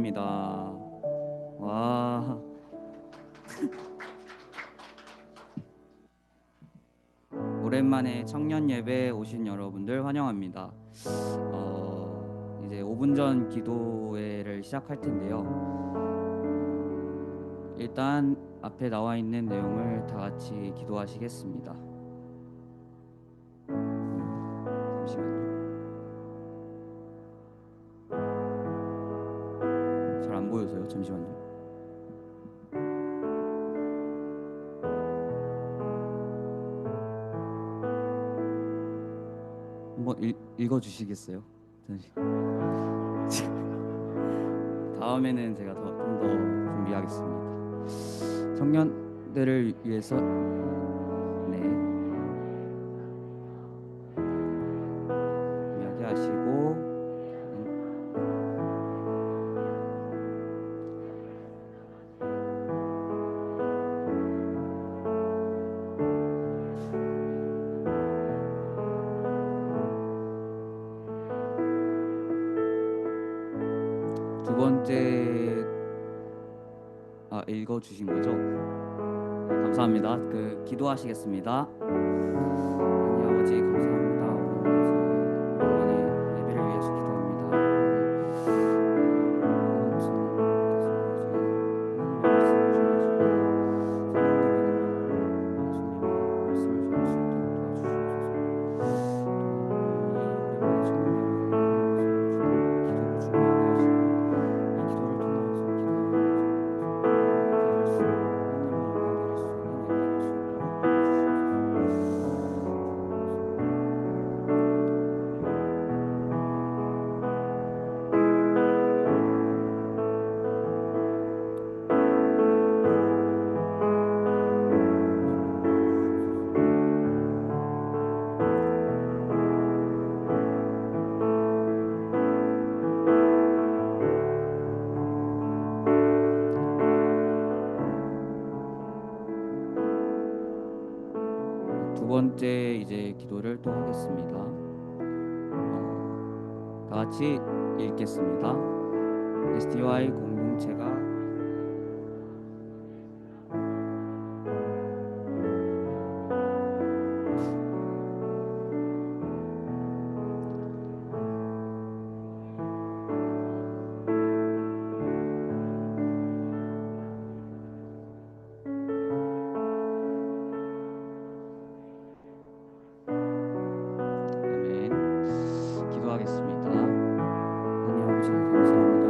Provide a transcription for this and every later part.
환영합니다. 와, 오랜만에 청년 예배에 오신 여러분들 환영합니다. 이제 5분 전 기도회를 시작할 텐데요. 일단 앞에 나와 있는 내용을 다 같이 기도하시겠습니다. 잠시만요. 잘 안 보여서요. 잠시만요. 한번 읽어주시겠어요? 다음에는 제가 좀 더 준비하겠습니다. 청년들을 위해서 네, 이야기하시고 두 번째 읽어주신 거죠? 네, 감사합니다. 기도하시겠습니다. 하나님 아버지 감사합니다. 오랜만에 예배를 위해서 기도합니다. 두 번째 이제 기도를 또 하겠습니다. 다 같이 읽겠습니다. STY 공동체가 아멘. 기도하겠습니다. 하나님 아버지 감사합니다.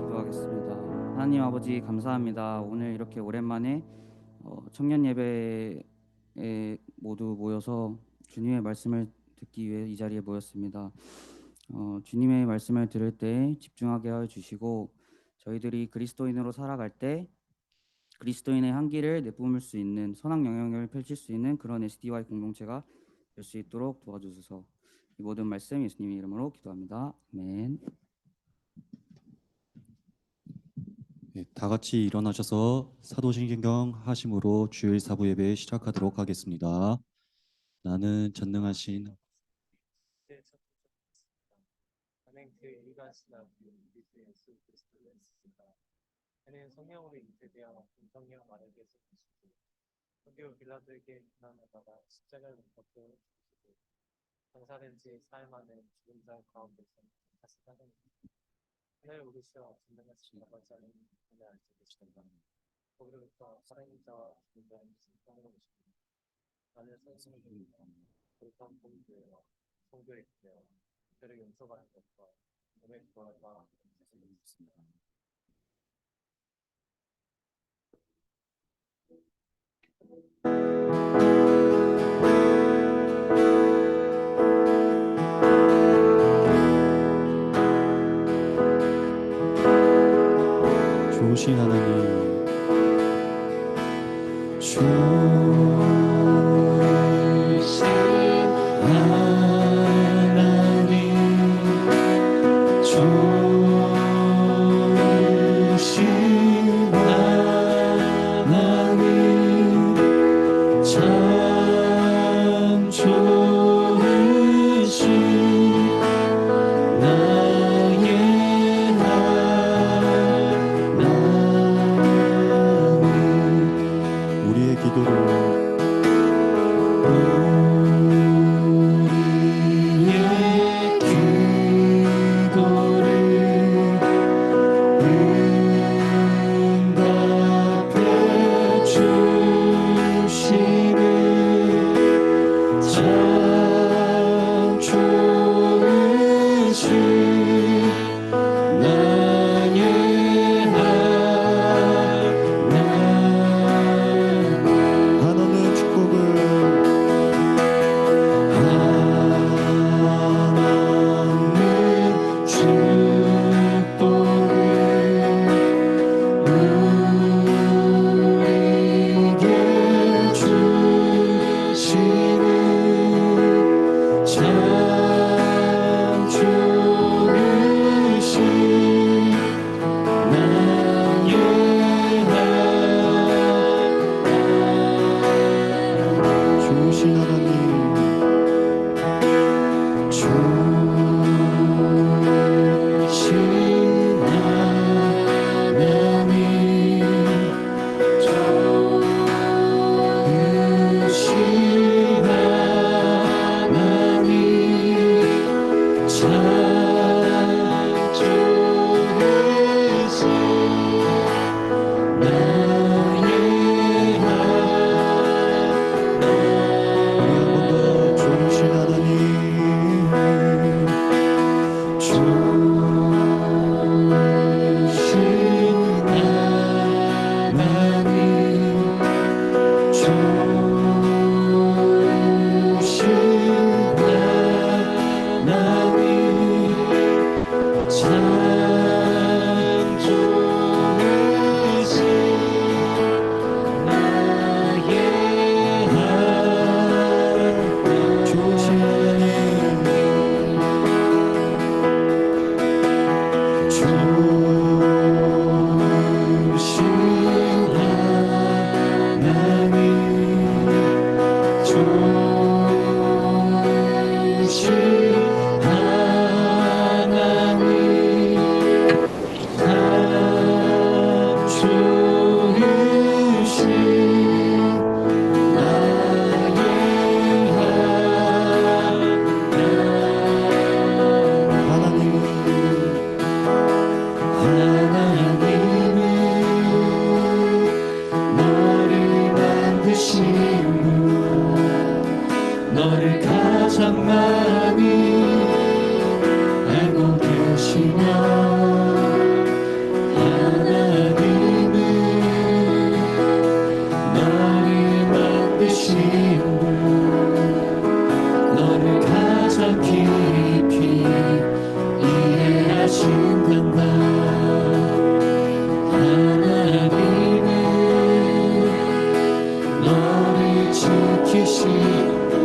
기도하겠습니다. 하나님 아버지 감사합니다. 오늘 이렇게 오랜만에 청년 예배에 모두 모여서 주님의 말씀을 듣기 위해 이 자리에 모였습니다. 주님의 말씀을 들을 때 집중하게 하여 주시고 저희들이 그리스도인으로 살아갈 때 그리스도인의 향기를 내뿜을 수 있는 선한 영향력을 펼칠 수 있는 그런 SDY 공동체가 될 수 있도록 도와주소서. 이 모든 말씀 예수님의 이름으로 기도합니다. 아멘. 네, 다 같이 일어나셔서 사도신경경 하심으로 주일 사부 예배 시작하도록 하겠습니다. 나는 전능하신 나는 그 일가시나 우리 예수 그리스도를 믿습니다. 그는 성령으로 잉태되어 성령 마르게서 오시고 본디오 빌라도에게 고난을 받아 십자가를 못 박혀 죽으시고 장사된 지 사흘 만에 죽은 자 가운데서 다시 살아나셨습니다. 하늘 오르시어 전능하신 아버지 하나님 하늘 알지 계시다. 거기로부터 살아있는 자와 죽은 자의 심판으로 오십니다. 나는 선생님이 거룩한 본교회와 성교의 교회와 그들의 용서받는 것과 몸의 구원과 있습니다. 좋으신 하나님, 좋으신 하나님, 좋으신 하나님, 참 좋으신 나의 하나님. 우리의 기도를 응답해 주시는 참 좋으신 나의 하나님. 축복을 하나님 축복을 우리에게 주시는 참 좋으신 나의 좋으신 하나님, 좋으신 하나님, 좋으신 하나님, 참 좋으신 나의 우리 한 번 더 좋으신 하나님, 좋으신 하나님, 좋으신 하나님, 참 좋으신 나의 좋으신 하나님, 좋으신 하나님, 좋으신 하나님, 참 좋으신 나의 하나님은 너를 만드신 분, 너를 가장 많이 알고 계시며, 하나님은 너를 만드신 분, 너를 가장 깊이 이해하신단다. 하나님은 너를 지키시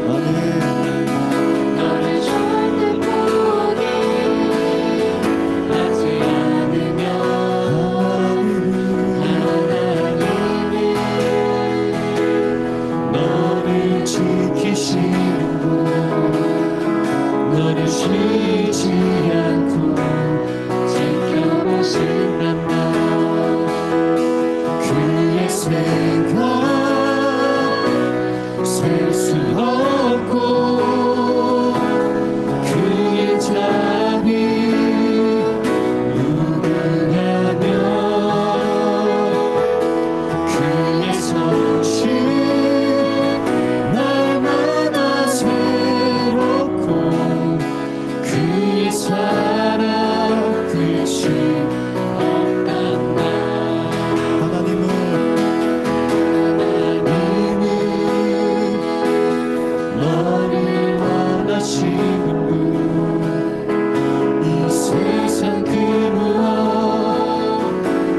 너를 절대 포기하지 않으며, 하나님은 너를 지키시고 너를 쉬지 않고 지켜보신단다. 그의 생각 셀 수 없고 그의 자비 무궁하며 원하시는 분 이 세상 그 무엇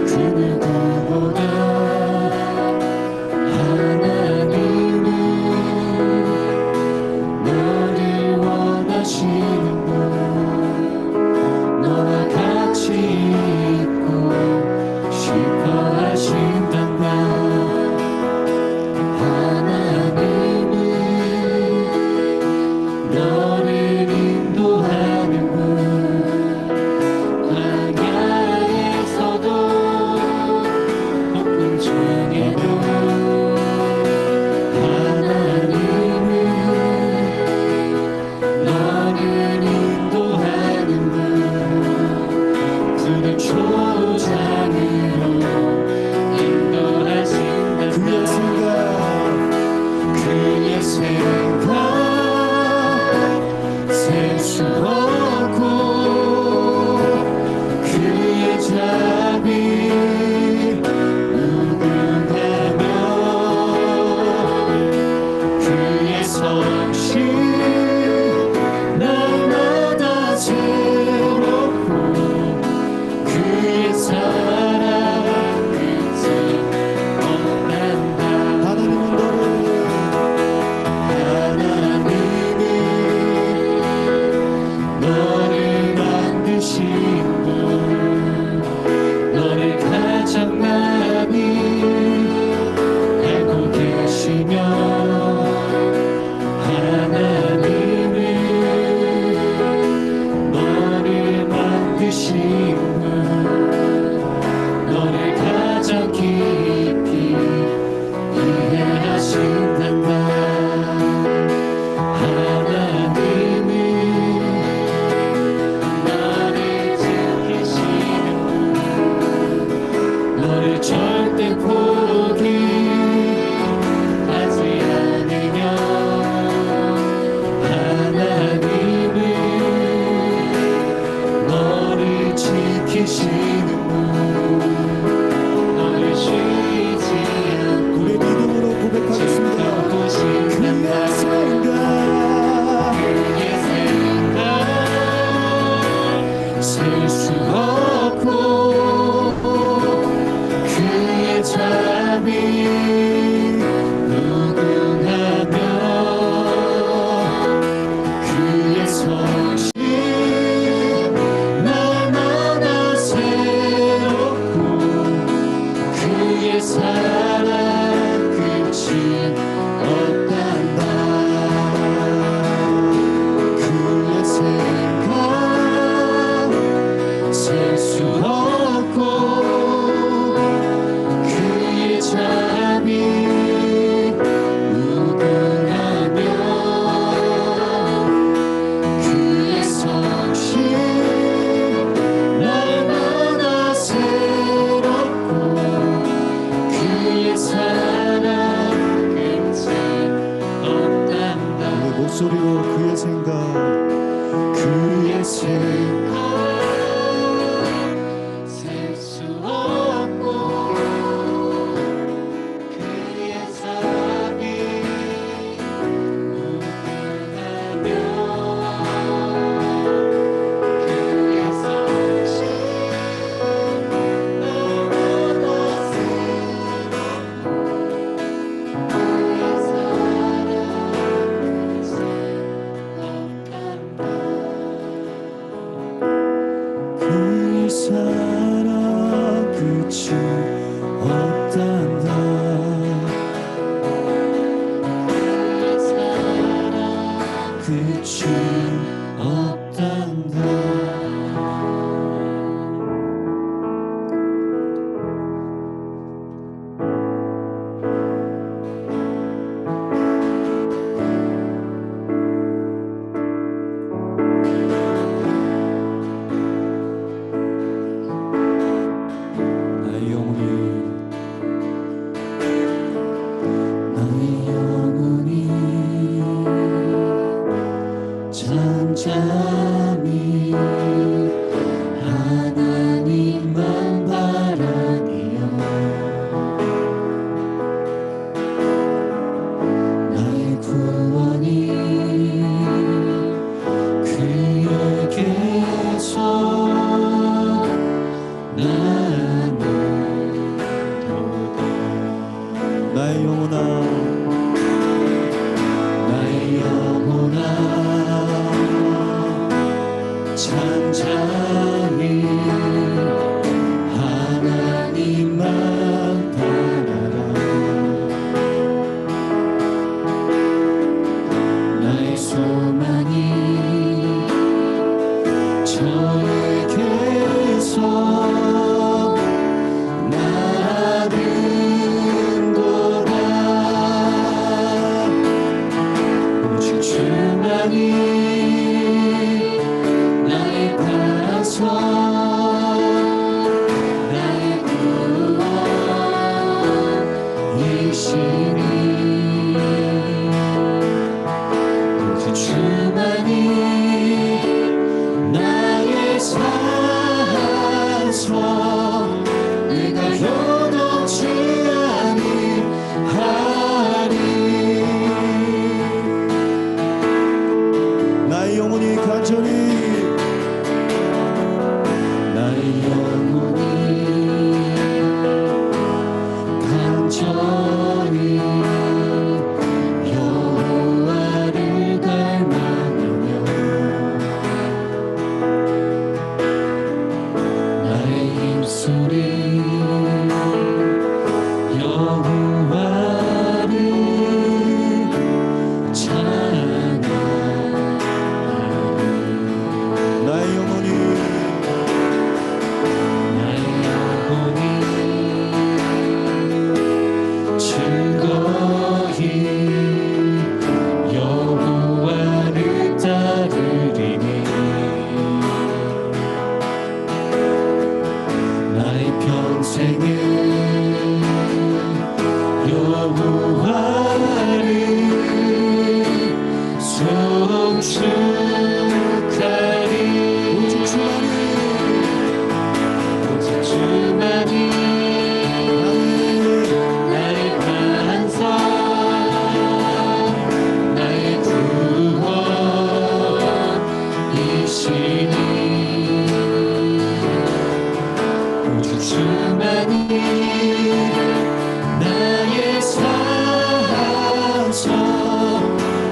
그 누구보다 하나님은 너를 원하시는 분 너와 같이 있고 싶어 하신단다 하나님은 너를 인도하는 분 광야에서도 폭풍 중에도 하나님은 너를 인도하는 분 푸른 초장으로 인도하신다 그의 생각 셀 수 없고 그의 자비 무궁하며 그의 성실 날마다 새롭고 그의 사랑 끝이 없단다 하나님은 너를 만드신 분 너를 가장 많이 알고 계시며 하나님은 너를 만드신 분 너를 가장 깊이 이해하신단다 하나님은 너를 지키시는 분 너를 절대 포기하지 않으며 하나님은 너를 지키시는 분 너를 쉬지 않고 우리 믿음으로 고백하겠습니다. 지켜보신단다 그의 생각 셀 수 없고 그의 자비 무궁하며 그의 성실 날마다 새롭고 그의 사랑 끝이 없단다 그의 생각 셀 수 없고 그의 자비 무궁하며 그의 성실 날마다 새롭고 그의 사랑 끝이 없단다 우리 목소리로 그의 생각 그의 생각 셀 수 없고 그의 자비 무궁하며 그의 성실 날마다 새롭고 그의 사랑 끝이 없단다 그의 사랑 끝이 없단다 그의 사랑 끝이 없단다 나의 영혼이 나의 영혼이 잠잠히 소망이 저에게서 나는도다. 오직 주만이 나의 반석 나의 구원이시니 오직 주만이 나의 산소 내가 요동치 아니하리. 나의 영혼이 간절히 나의 영혼이 간절히 여호와를 닮아가며 나의 입술이 여호와를 찬양하리. 나의 영혼이 나의 영혼이 즐거이 여호와를 따르리니 나의 평생을 여호와를 송축하리. 오직 주만이 오직 주만이 나의 반석 나의 구원이시니 오직 주만이 나의 산소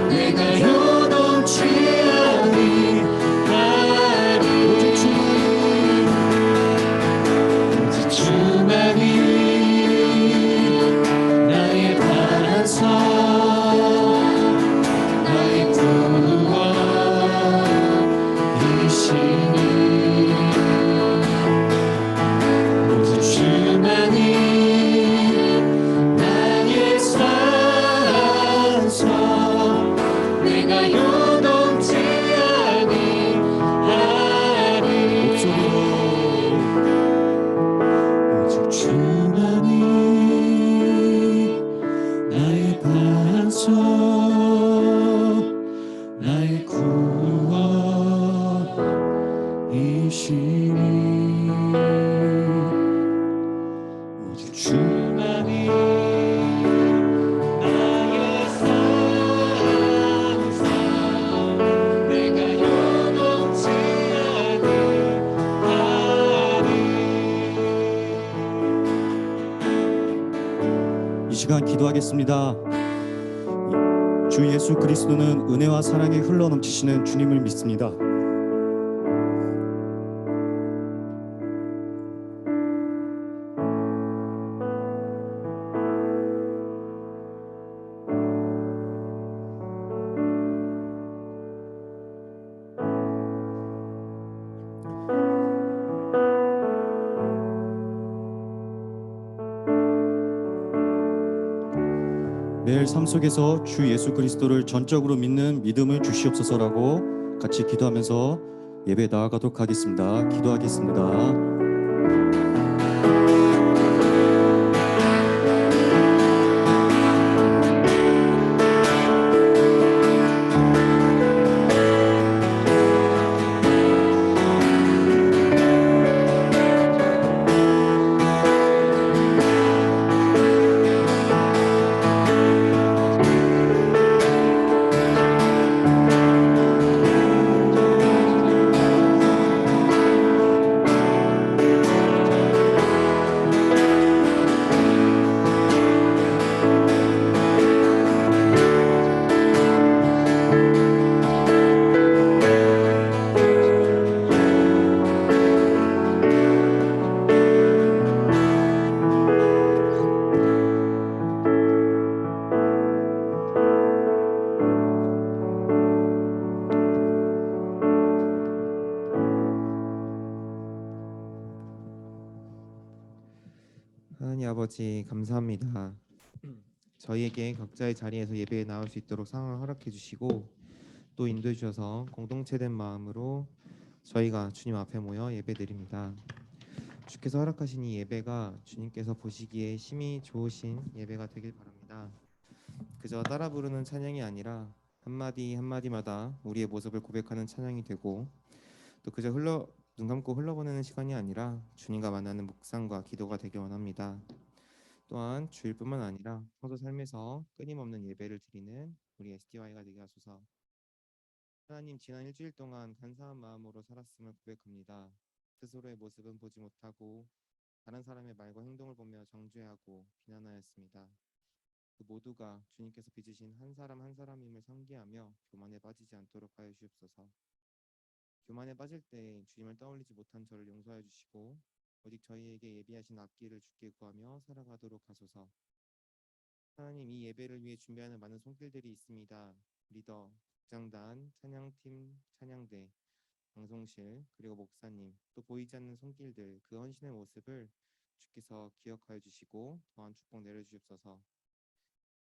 내가 요동치 아니하리. 오직 주만이 나의 반석 나의 구원이시니 오직 주만이 나의 산소 내가 요동치 아니하리. 오직 주만이 나의 반석 나의 구원이시니 오직 주만이 나의 산소 내가 요동치 아니하리. 이 시간 기도하겠습니다. 주 예수 그리스도는 은혜와 사랑이 흘러넘치시는 주님을 믿습니다. 매일 삶 속에서 주 예수 그리스도를 전적으로 믿는 믿음을 주시옵소서라고 같이 기도하면서 예배 나아가도록 하겠습니다. 기도하겠습니다. 아버지 감사합니다. 저희에게 각자의 자리에서 예배에 나올 수 있도록 상황을 허락해 주시고 또 인도해 주셔서 공동체된 마음으로 저희가 주님 앞에 모여 예배드립니다. 주께서 허락하신 이 예배가 주님께서 보시기에 심히 좋으신 예배가 되길 바랍니다. 그저 따라 부르는 찬양이 아니라 한마디 한마디마다 우리의 모습을 고백하는 찬양이 되고 또 그저 눈 감고 흘러보내는 시간이 아니라 주님과 만나는 묵상과 기도가 되길 원합니다. 또한 주일뿐만 아니라 평소 삶에서 끊임없는 예배를 드리는 우리 SDY가 되게 하소서. 하나님, 지난 일주일 동안 간사한 마음으로 살았음을 고백합니다. 스스로의 모습은 보지 못하고 다른 사람의 말과 행동을 보며 정죄하고 비난하였습니다. 그 모두가 주님께서 빚으신 한 사람 한 사람임을 상기하며 교만에 빠지지 않도록 하여 주옵소서. 교만에 빠질 때 주님을 떠올리지 못한 저를 용서하여 주시고 오직 저희에게 예비하신 앞길을 주께 구하며 살아가도록 하소서. 하나님, 이 예배를 위해 준비하는 많은 손길들이 있습니다. 리더, 국장단, 찬양팀, 찬양대, 방송실, 그리고 목사님, 또 보이지 않는 손길들, 그 헌신의 모습을 주께서 기억하여 주시고 더한 축복 내려주옵소서.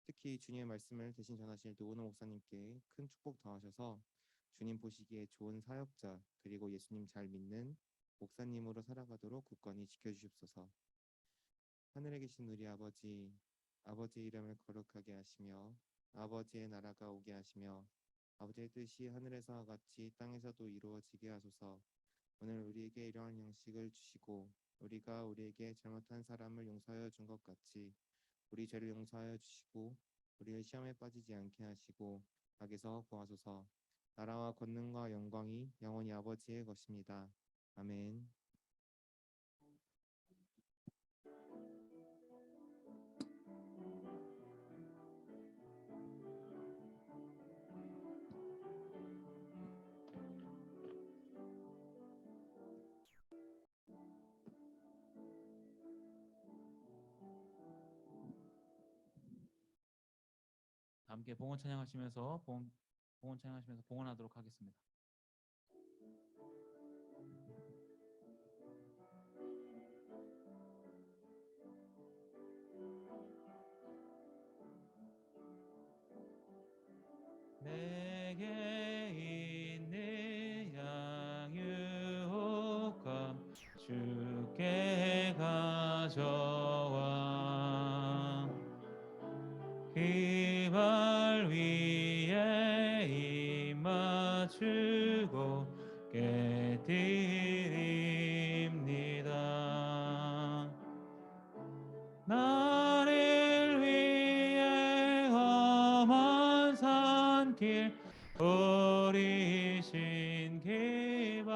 특히 주님의 말씀을 대신 전하실 노은호 목사님께 큰 축복 더하셔서 주님 보시기에 좋은 사역자 그리고 예수님 잘 믿는 목사님으로 살아가도록 굳건히 지켜주시옵소서. 하늘에 계신 우리 아버지, 아버지의 이름을 거룩하게 하시며 아버지의 나라가 오게 하시며 아버지의 뜻이 하늘에서와 같이 땅에서도 이루어지게 하소서. 오늘 우리에게 일용할 양식을 주시고 우리가 우리에게 잘못한 사람을 용서하여 준 것 같이 우리 죄를 용서하여 주시고 우리를 시험에 빠지지 않게 하시고 악에서 구하소서. 나라와 권능과 영광이 영원히 아버지의 것입니다. 아멘. 함께 봉헌 찬양하시면서 봉헌하도록 하겠습니다. 내게 있는 양육감 주께 가져와 그발 위에 입 맞추고 깨드립니다. 나를 위해 험한 산길 오리신 기발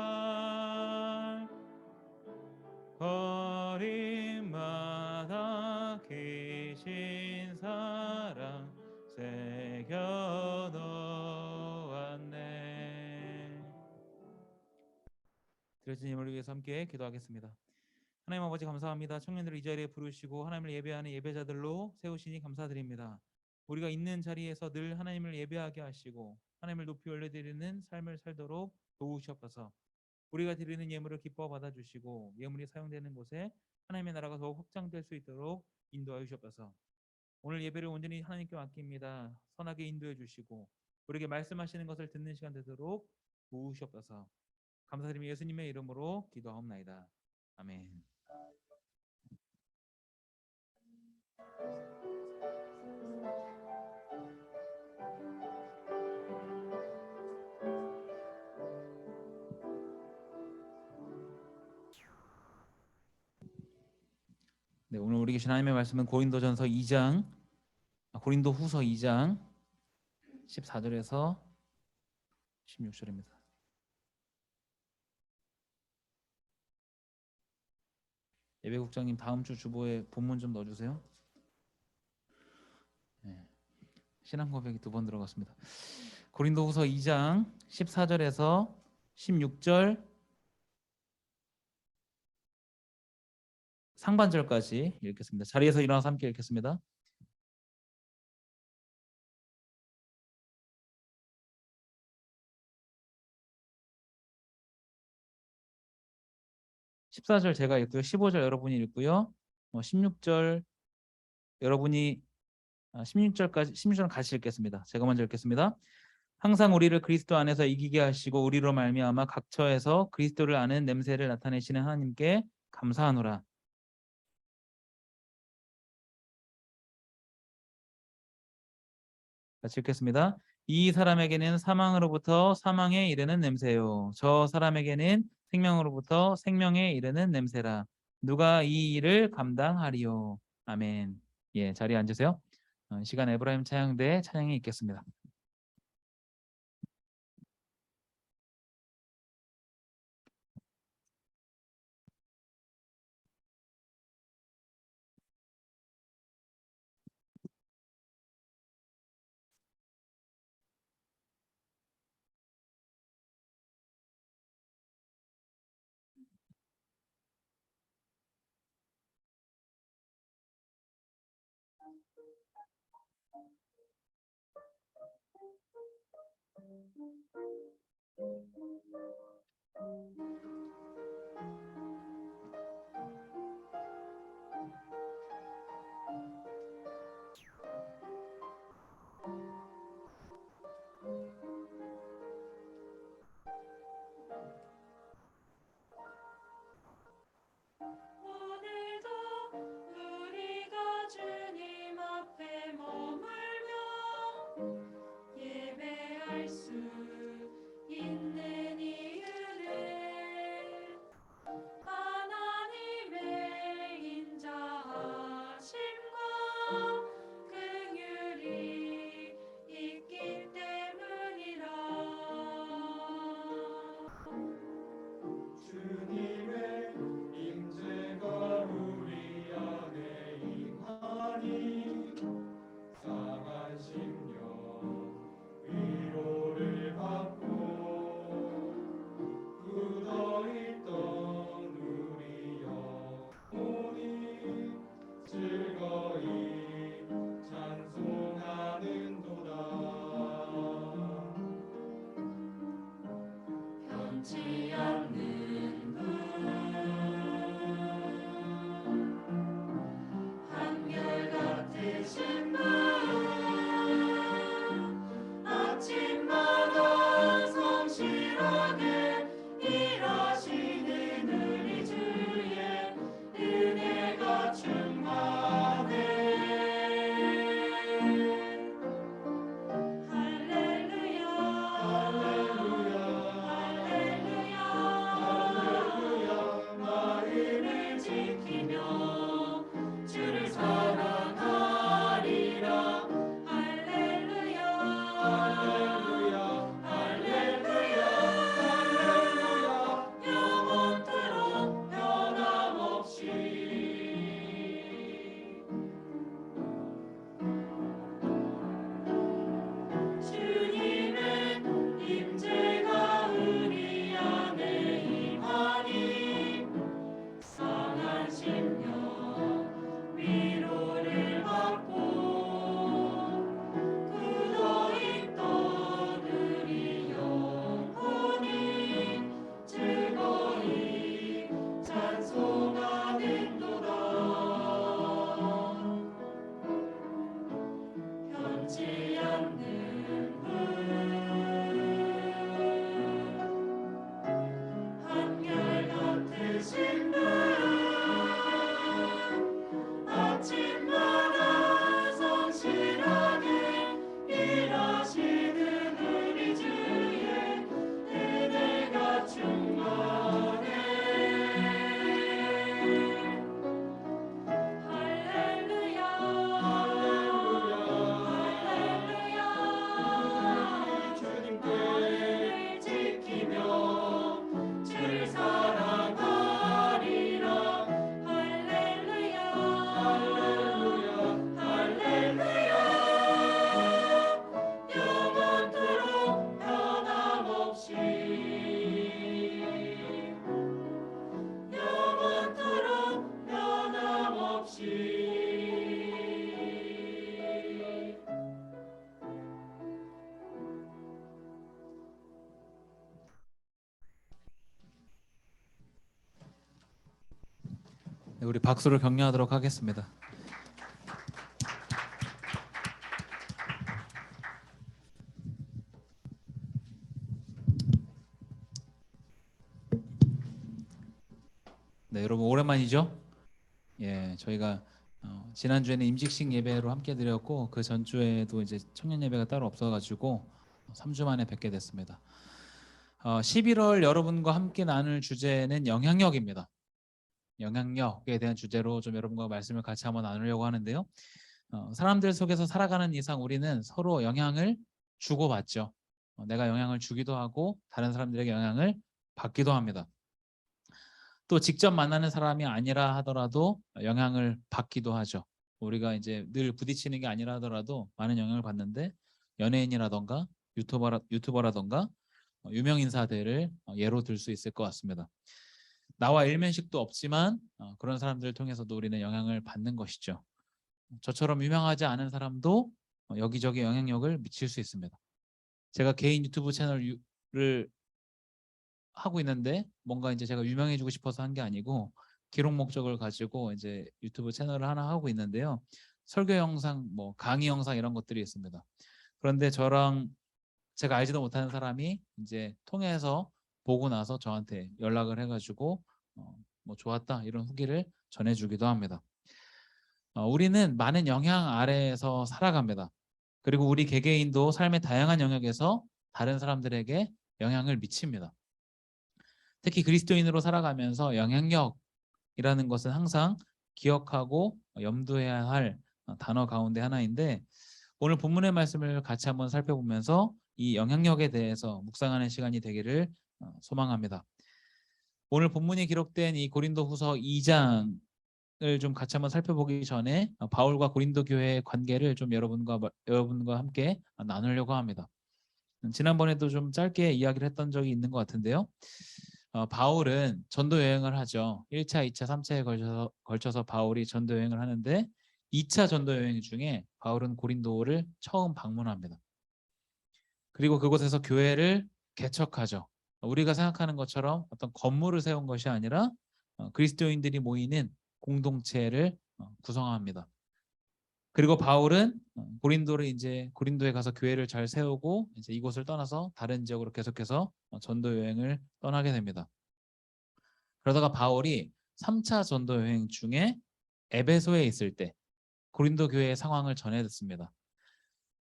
거리마다 계신 사랑 새겨놓았네. 드려진 힘을 위해서 함께 기도하겠습니다. 하나님 아버지 감사합니다. 청년들을 이 자리에 부르시고 하나님을 예배하는 예배자들로 세우시니 감사드립니다. 우리가 있는 자리에서 늘 하나님을 예배하게 하시고 하나님을 높이 올려드리는 삶을 살도록 도우시옵소서. 우리가 드리는 예물을 기뻐 받아주시고 예물이 사용되는 곳에 하나님의 나라가 더욱 확장될 수 있도록 인도하여 주옵소서. 오늘 예배를 온전히 하나님께 맡깁니다. 선하게 인도해 주시고 우리에게 말씀하시는 것을 듣는 시간 되도록 도우시옵소서. 감사드리며 예수님의 이름으로 기도하옵나이다. 아멘. 네, 오늘 우리 계신 하나님의 말씀은 고린도후서 2장 14절에서 16절입니다. 예배국장님 다음 주 주보에 본문 좀 넣어주세요. 네, 신앙 고백이 2번 들어갔습니다. 고린도후서 2장 14절에서 16절 상반절까지 읽겠습니다. 자리에서 일어나서 함께 읽겠습니다. (14절) 제가 읽고요. 15절 여러분이 읽고요. 16절 여러분이 16절은 같이 읽겠습니다. 제가 먼저 읽겠습니다. 항상 우리를 그리스도 안에서 이기게 하시고 우리로 말미암아 각처에서 그리스도를 아는 냄새를 나타내시는 하나님께 감사하노라. 같이 읽겠습니다. 이 사람에게는 사망으로부터 사망에 이르는 냄새요, 저 사람에게는 생명으로부터 생명에 이르는 냄새라. 누가 이 일을 감당하리요. 아멘. 예, 자리에 앉으세요. 시간 에브라임 찬양대 찬양이 있겠습니다. 오늘도 우리가 주님 앞에 머물며 예배할 수 있는 이유는 하나님의 인자하심과 긍휼이 있기 때문이라. 주님의 임재가 우리 안에 임하니 상한 심령 위로를 받고 굳어있던 우리 영혼이 즐거이 찬송하는도다. 변치 않는 분, 한결같으신 분, 아침마다 성실하게 일하시는 우리 주의 은혜가 충만해. 할렐루야, 할렐루야, 마음을 지키며 주를 사랑하리라. 할렐루야, 할렐루야, 영원토록 변함없이. 주님의 임재가 우리 안에 임하니 상한 심령 위로를 받고 굳어있던 우리 영혼이 즐거이 찬송하는도다. 변치 않는 분, 한결같으신 분, 아침마다 성실하게 일하시는 우리 주의 은혜가 충만해. 할렐루야, 할렐루야, 주님께 지키며 주를 사랑하리라. 할렐루야, 할렐루야, 영원토록 변함없이, 영원토록 변함없이. 네, 우리 박수를 격려하도록 하겠습니다. 네, 여러분 오랜만이죠? 예, 저희가 지난주에는 임직식 예배로 함께 드렸고 그 전주에도 이제 청년 예배가 따로 없어가지고 3주 만에 뵙게 됐습니다. 11월 여러분과 함께 나눌 주제는 영향력입니다. 영향력에 대한 주제로 좀 여러분과 말씀을 같이 한번 나누려고 하는데요. 사람들 속에서 살아가는 이상 우리는 서로 영향을 주고받죠. 내가 영향을 주기도 하고 다른 사람들에게 영향을 받기도 합니다. 또 직접 만나는 사람이 아니라 하더라도 영향을 받기도 하죠. 우리가 이제 늘 부딪히는 게 아니라 하더라도 많은 영향을 받는데 연예인이라던가 유튜버라던가 유명 인사들을 예로 들 수 있을 것 같습니다. 나와 일면식도 없지만 그런 사람들을 통해서도 우리는 영향을 받는 것이죠. 저처럼 유명하지 않은 사람도 여기저기 영향력을 미칠 수 있습니다. 제가 개인 유튜브 채널을 하고 있는데 뭔가 이제 제가 유명해지고 싶어서 한 게 아니고 기록 목적을 가지고 이제 유튜브 채널을 하나 하고 있는데요. 설교 영상, 뭐 강의 영상 이런 것들이 있습니다. 그런데 저랑 제가 알지도 못하는 사람이 이제 통해서 보고 나서 저한테 연락을 해가지고 뭐 좋았다 이런 후기를 전해주기도 합니다. 우리는 많은 영향 아래에서 살아갑니다. 그리고 우리 개개인도 삶의 다양한 영역에서 다른 사람들에게 영향을 미칩니다. 특히 그리스도인으로 살아가면서 영향력이라는 것은 항상 기억하고 염두해야 할 단어 가운데 하나인데 오늘 본문의 말씀을 같이 한번 살펴보면서 이 영향력에 대해서 묵상하는 시간이 되기를 소망합니다. 오늘 본문이 기록된 이 고린도후서 2장을 좀 같이 한번 살펴보기 전에 바울과 고린도 교회의 관계를 좀 여러분과 함께 나누려고 합니다. 지난번에도 좀 짧게 이야기를 했던 적이 있는 것 같은데요. 바울은 전도 여행을 하죠. 1차, 2차, 3차에 걸쳐서 바울이 전도 여행을 하는데 2차 전도 여행 중에 바울은 고린도를 처음 방문합니다. 그리고 그곳에서 교회를 개척하죠. 우리가 생각하는 것처럼 어떤 건물을 세운 것이 아니라 그리스도인들이 모이는 공동체를 구성합니다. 그리고 바울은 고린도에 가서 교회를 잘 세우고 이제 이곳을 떠나서 다른 지역으로 계속해서 전도 여행을 떠나게 됩니다. 그러다가 바울이 3차 전도 여행 중에 에베소에 있을 때 고린도 교회의 상황을 전해 듣습니다.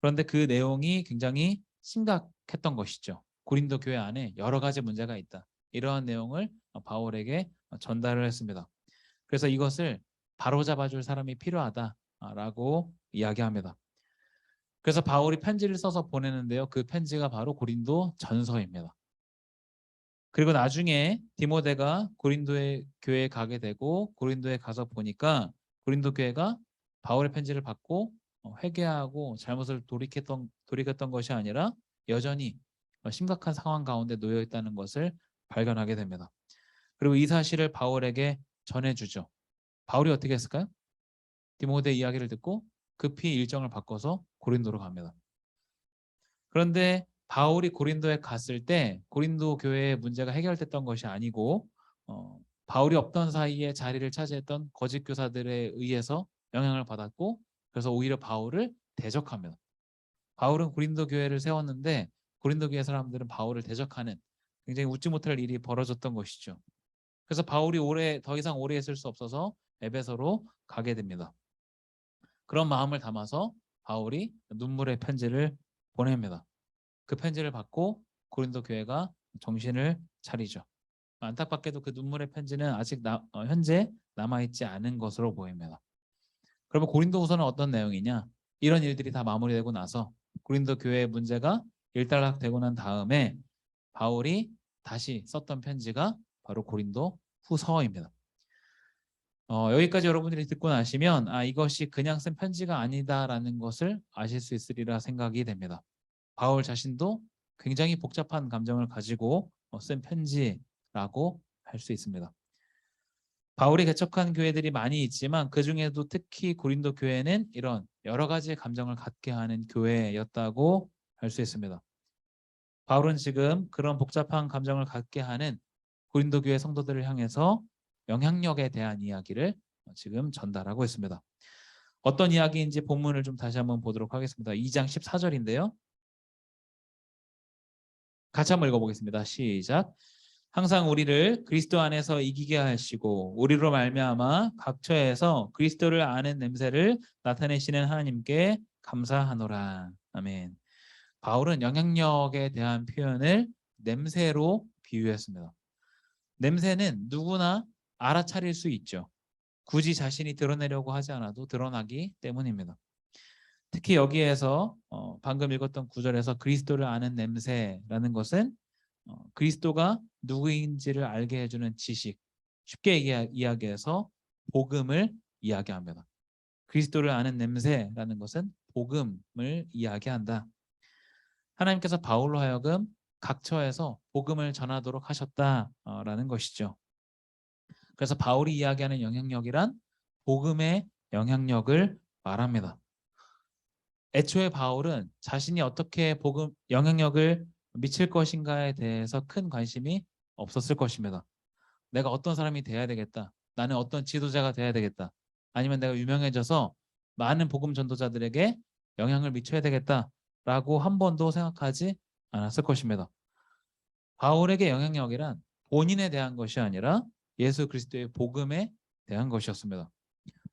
그런데 그 내용이 굉장히 심각했던 것이죠. 고린도 교회 안에 여러 가지 문제가 있다. 이러한 내용을 바울에게 전달을 했습니다. 그래서 이것을 바로잡아줄 사람이 필요하다라고 이야기합니다. 그래서 바울이 편지를 써서 보내는데요. 그 편지가 바로 고린도 전서입니다. 그리고 나중에 디모데가 고린도의 교회에 가게 되고 고린도에 가서 보니까 고린도 교회가 바울의 편지를 받고 회개하고 잘못을 돌이켰던 것이 아니라 여전히 심각한 상황 가운데 놓여 있다는 것을 발견하게 됩니다. 그리고 이 사실을 바울에게 전해주죠. 바울이 어떻게 했을까요? 디모데 이야기를 듣고 급히 일정을 바꿔서 고린도로 갑니다. 그런데 바울이 고린도에 갔을 때 고린도 교회의 문제가 해결됐던 것이 아니고 바울이 없던 사이에 자리를 차지했던 거짓 교사들에 의해서 영향을 받았고 그래서 오히려 바울을 대적합니다. 바울은 고린도 교회를 세웠는데 고린도 교회 사람들은 바울을 대적하는 굉장히 웃지 못할 일이 벌어졌던 것이죠. 그래서 바울이 더 이상 오래 있을 수 없어서 에베소로 가게 됩니다. 그런 마음을 담아서 바울이 눈물의 편지를 보냅니다. 그 편지를 받고 고린도 교회가 정신을 차리죠. 안타깝게도 그 눈물의 편지는 아직 현재 남아있지 않은 것으로 보입니다. 그러면 고린도후서는 어떤 내용이냐? 이런 일들이 다 마무리되고 나서 고린도 교회의 문제가 일단락되고 난 다음에 바울이 다시 썼던 편지가 바로 고린도 후서입니다. 여기까지 여러분들이 듣고 나시면 이것이 그냥 쓴 편지가 아니다라는 것을 아실 수 있으리라 생각이 됩니다. 바울 자신도 굉장히 복잡한 감정을 가지고 쓴 편지라고 할 수 있습니다. 바울이 개척한 교회들이 많이 있지만 그 중에도 특히 고린도 교회는 이런 여러 가지 감정을 갖게 하는 교회였다고 할 수 있습니다. 바울은 지금 그런 복잡한 감정을 갖게 하는 고린도 교회 성도들을 향해서 영향력에 대한 이야기를 지금 전달하고 있습니다. 어떤 이야기인지 본문을 좀 다시 한번 보도록 하겠습니다. 2장 14절인데요. 같이 한번 읽어보겠습니다. 시작. 항상 우리를 그리스도 안에서 이기게 하시고 우리로 말미암아 각처에서 그리스도를 아는 냄새를 나타내시는 하나님께 감사하노라. 아멘. 바울은 영향력에 대한 표현을 냄새로 비유했습니다. 냄새는 누구나 알아차릴 수 있죠. 굳이 자신이 드러내려고 하지 않아도 드러나기 때문입니다. 특히 여기에서 방금 읽었던 구절에서 그리스도를 아는 냄새라는 것은 그리스도가 누구인지를 알게 해주는 지식, 쉽게 이야기해서 복음을 이야기합니다. 그리스도를 아는 냄새라는 것은 복음을 이야기한다. 하나님께서 바울로 하여금 각처에서 복음을 전하도록 하셨다라는 것이죠. 그래서 바울이 이야기하는 영향력이란 복음의 영향력을 말합니다. 애초에 바울은 자신이 어떻게 복음 영향력을 미칠 것인가에 대해서 큰 관심이 없었을 것입니다. 내가 어떤 사람이 돼야 되겠다. 나는 어떤 지도자가 돼야 되겠다. 아니면 내가 유명해져서 많은 복음 전도자들에게 영향을 미쳐야 되겠다라고 한 번도 생각하지 않았을 것입니다. 바울에게 영향력이란 본인에 대한 것이 아니라 예수 그리스도의 복음에 대한 것이었습니다.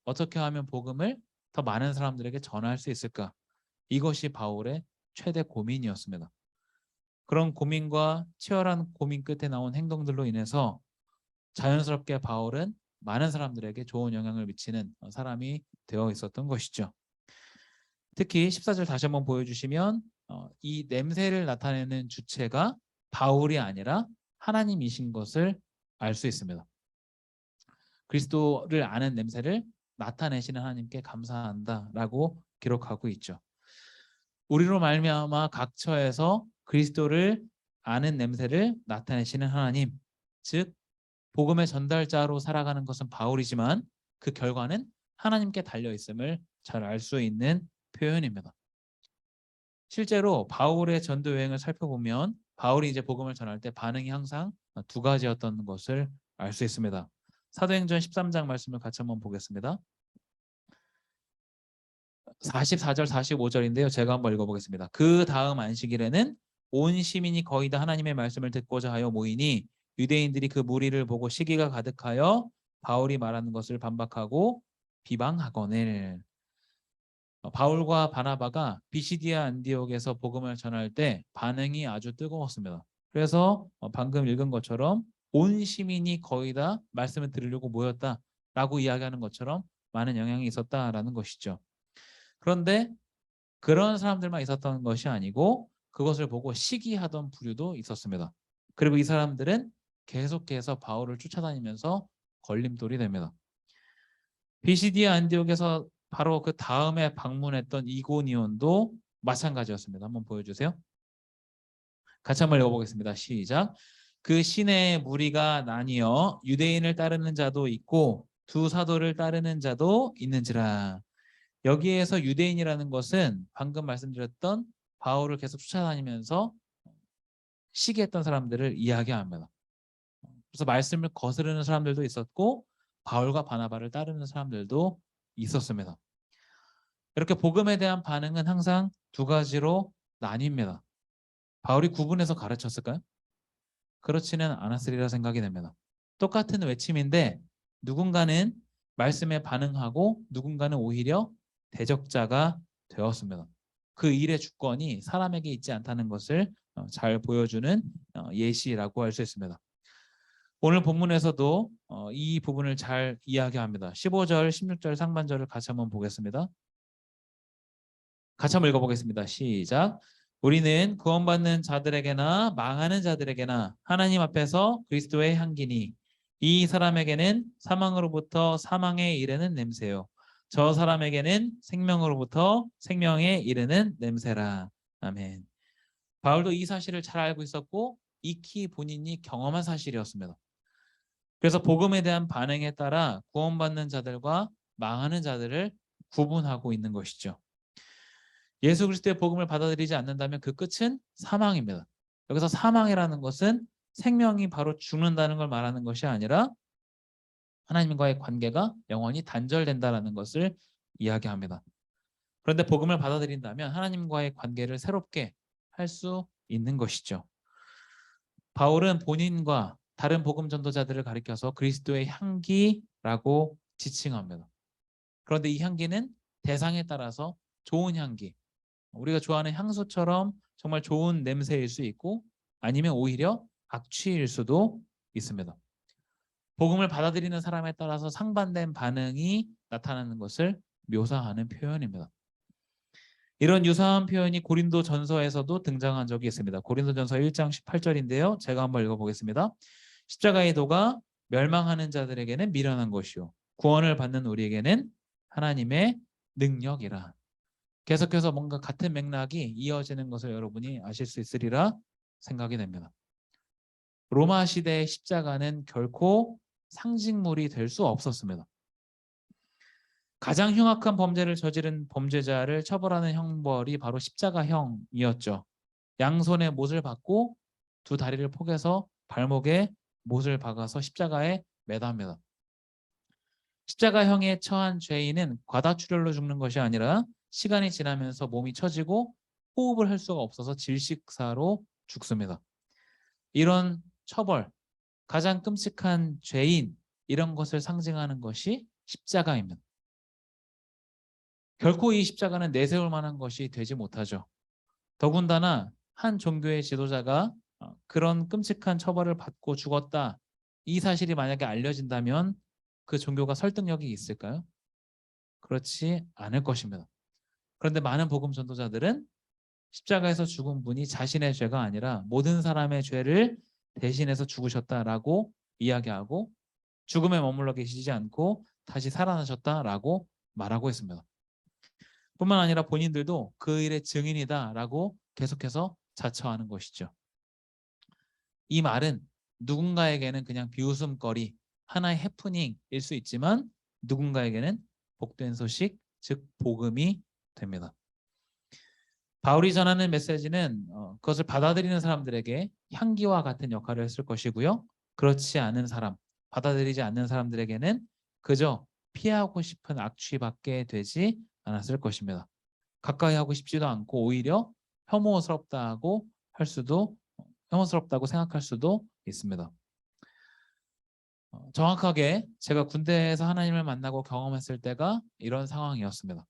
어떻게 하면 복음을 더 많은 사람들에게 전할 수 있을까? 이것이 바울의 최대 고민이었습니다. 그런 고민과 치열한 고민 끝에 나온 행동들로 인해서 자연스럽게 바울은 많은 사람들에게 좋은 영향을 미치는 사람이 되어 있었던 것이죠. 특히 14절 다시 한번 보여주시면 이 냄새를 나타내는 주체가 바울이 아니라 하나님이신 것을 알 수 있습니다. 그리스도를 아는 냄새를 나타내시는 하나님께 감사한다라고 기록하고 있죠. 우리로 말미암아 각처에서 그리스도를 아는 냄새를 나타내시는 하나님, 즉 복음의 전달자로 살아가는 것은 바울이지만 그 결과는 하나님께 달려 있음을 잘 알 수 있는 표현입니다. 실제로 바울의 전도 여행을 살펴보면 바울이 이제 복음을 전할 때 반응이 항상 두 가지였던 것을 알 수 있습니다. 사도행전 13장 말씀을 같이 한번 보겠습니다. 44절 45절인데요. 제가 한번 읽어보겠습니다. 그 다음 안식일에는 온 시민이 거의 다 하나님의 말씀을 듣고자 하여 모이니 유대인들이 그 무리를 보고 시기가 가득하여 바울이 말하는 것을 반박하고 비방하거늘. 바울과 바나바가 비시디아 안디옥에서 복음을 전할 때 반응이 아주 뜨거웠습니다. 그래서 방금 읽은 것처럼 온 시민이 거의 다 말씀을 들으려고 모였다라고 이야기하는 것처럼 많은 영향이 있었다라는 것이죠. 그런데 그런 사람들만 있었던 것이 아니고 그것을 보고 시기하던 부류도 있었습니다. 그리고 이 사람들은 계속해서 바울을 쫓아다니면서 걸림돌이 됩니다. 비시디아 안디옥에서 바로 그 다음에 방문했던 이고니온도 마찬가지였습니다. 한번 보여주세요. 같이 한번 읽어보겠습니다. 시작. 그 시내에 무리가 나뉘어 유대인을 따르는 자도 있고 두 사도를 따르는 자도 있는지라. 여기에서 유대인이라는 것은 방금 말씀드렸던 바울을 계속 쫓아다니면서 시기했던 사람들을 이야기합니다. 그래서 말씀을 거스르는 사람들도 있었고 바울과 바나바를 따르는 사람들도 있었습니다. 이렇게 복음에 대한 반응은 항상 두 가지로 나뉩니다. 바울이 구분해서 가르쳤을까요? 그렇지는 않았으리라 생각이 됩니다. 똑같은 외침인데 누군가는 말씀에 반응하고 누군가는 오히려 대적자가 되었습니다. 그 일의 주권이 사람에게 있지 않다는 것을 잘 보여주는 예시라고 할 수 있습니다. 오늘 본문에서도 이 부분을 잘 이야기합니다. 15절, 16절 상반절을 같이 한번 보겠습니다. 같이 한번 읽어보겠습니다. 시작. 우리는 구원받는 자들에게나 망하는 자들에게나 하나님 앞에서 그리스도의 향기니 이 사람에게는 사망으로부터 사망에 이르는 냄새요 저 사람에게는 생명으로부터 생명에 이르는 냄새라. 아멘. 바울도 이 사실을 잘 알고 있었고 익히 본인이 경험한 사실이었습니다. 그래서 복음에 대한 반응에 따라 구원받는 자들과 망하는 자들을 구분하고 있는 것이죠. 예수 그리스도의 복음을 받아들이지 않는다면 그 끝은 사망입니다. 여기서 사망이라는 것은 생명이 바로 죽는다는 걸 말하는 것이 아니라 하나님과의 관계가 영원히 단절된다는 것을 이야기합니다. 그런데 복음을 받아들인다면 하나님과의 관계를 새롭게 할 수 있는 것이죠. 바울은 본인과 다른 복음 전도자들을 가리켜서 그리스도의 향기라고 지칭합니다. 그런데 이 향기는 대상에 따라서 좋은 향기, 우리가 좋아하는 향수처럼 정말 좋은 냄새일 수 있고 아니면 오히려 악취일 수도 있습니다. 복음을 받아들이는 사람에 따라서 상반된 반응이 나타나는 것을 묘사하는 표현입니다. 이런 유사한 표현이 고린도 전서에서도 등장한 적이 있습니다. 고린도 전서 1장 18절인데요. 제가 한번 읽어보겠습니다. 십자가의 도가 멸망하는 자들에게는 미련한 것이요 구원을 받는 우리에게는 하나님의 능력이라. 계속해서 뭔가 같은 맥락이 이어지는 것을 여러분이 아실 수 있으리라 생각이 됩니다. 로마 시대의 십자가는 결코 상징물이 될 수 없었습니다. 가장 흉악한 범죄를 저지른 범죄자를 처벌하는 형벌이 바로 십자가형이었죠. 양손에 못을 박고 두 다리를 포개서 발목에 못을 박아서 십자가에 매답니다. 십자가형에 처한 죄인은 과다출혈로 죽는 것이 아니라 시간이 지나면서 몸이 처지고 호흡을 할 수가 없어서 질식사로 죽습니다. 이런 처벌, 가장 끔찍한 죄인, 이런 것을 상징하는 것이 십자가입니다. 결코 이 십자가는 내세울 만한 것이 되지 못하죠. 더군다나 한 종교의 지도자가 그런 끔찍한 처벌을 받고 죽었다, 이 사실이 만약에 알려진다면 그 종교가 설득력이 있을까요? 그렇지 않을 것입니다. 그런데 많은 복음 전도자들은 십자가에서 죽은 분이 자신의 죄가 아니라 모든 사람의 죄를 대신해서 죽으셨다라고 이야기하고 죽음에 머물러 계시지 않고 다시 살아나셨다라고 말하고 있습니다. 뿐만 아니라 본인들도 그 일의 증인이다라고 계속해서 자처하는 것이죠. 이 말은 누군가에게는 그냥 비웃음거리, 하나의 해프닝일 수 있지만 누군가에게는 복된 소식, 즉 복음이 됩니다. 바울이 전하는 메시지는 그것을 받아들이는 사람들에게 향기와 같은 역할을 했을 것이고요. 그렇지 않은 사람, 받아들이지 않는 사람들에게는 그저 피하고 싶은 악취밖에 되지 않았을 것입니다. 가까이 하고 싶지도 않고 오히려 혐오스럽다고 생각할 수도 있습니다. 정확하게 제가 군대에서 하나님을 만나고 경험했을 때가 이런 상황이었습니다.